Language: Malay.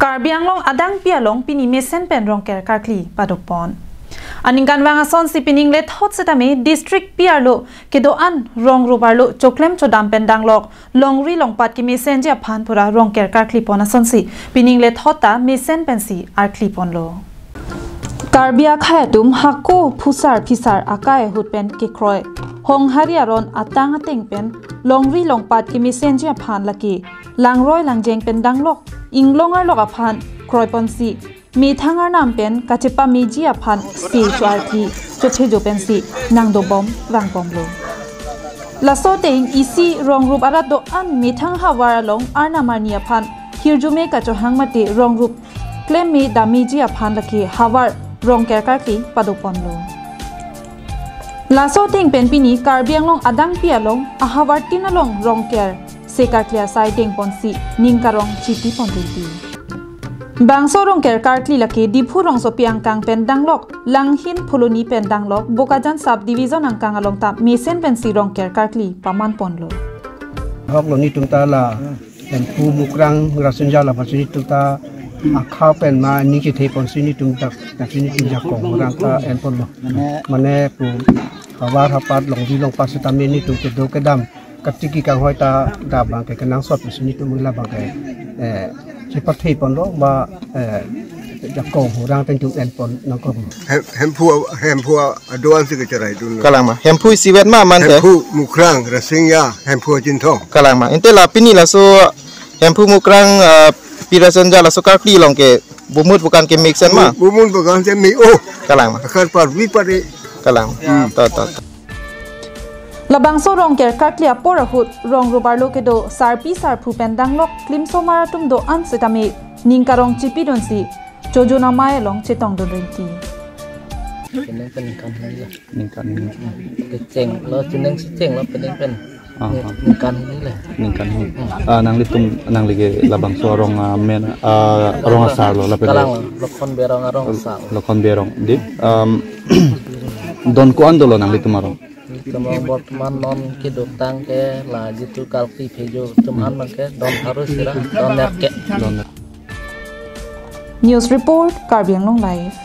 Karbi Anglong adang pialong pini mesen pen Rongker karkli padopon. Aningkan wanga son si pining let hot setame district piarlo kedoan rong rubarlo choklem chodam pendanglok longri longpat ki mesen ja phan pura Rongker karkli pona son si pining let hota mesen pensi arkli ponlo. Karbia khayatum hakko phusar phisar akai hutpen ke kroi hong hariaron atang ateng pen longri longpat ki mesen ja phan laki langroi langjeng pendanglok inglongar loka phan kroi ponsi mi thangar nam pen kachepa mi ji aphan si chwarthi choche jo pen si nangdo bom wang bom lo laso tein isi rongrup arat do an mi thang hawara long arna marni aphan hirjume ka cho hangmati rongrup claim mi dami ji aphan laki hawar Rongker karkli padopon lo laso tein pen pini Karbi Anglong adang pialong ahawar tinalong Rongker se karklia sai teng ponsi ningkarong chiti ponditi Bangso Rongker karkli laki diphu rongso piang kang pendanglok langhin phuluni pendanglok bokajan subdivision angkang along ta mesen pensi Rongker karkli paman ponlo hok lo ni tumta la pu mukrang rasunja la pasini tumta akha pen ma ni ki the ponsi ni tumta nasini tinja kong rang ta en pon lo mane pu hawar hapat long di long pasitami ni tumte do kedam katiki kang hoita da bang ke kanang sot pasini tumla bang ke cepat hei pon lo ba jakong orang tentu en pon nangkom hempu aduan sih kecarai dulu kalama hempu siwet ma man hempu mukrang rasingnya hempu jintong kalama inte la pini la so hempu mukrang pirasan jala so karkli long ke bumut bukan ke mixen ma bumut bukan ke mi oh kalama akar par wi pare kalama ta Labangso Rongker karkli apor hut rong rubarlo ke do sarpi sarpu pendanglok klimso maratum do ansetame ningkarong chipi donsi chojuna mae long chetong do rinti peneng peningkan ini lah keceng lo jeneng ceng lo peneng ningkan ini lah ningkan ini nang litum nang lagi labangso rong men rong asar lo la kalang lokon berong arong sal lokon berong di don ko ando lo nang litum arong Kemudian Bortman non kidutang ke lah jitu kalpi pejo cuman make don harus sirah don nerke News Report Karbi Anglong Live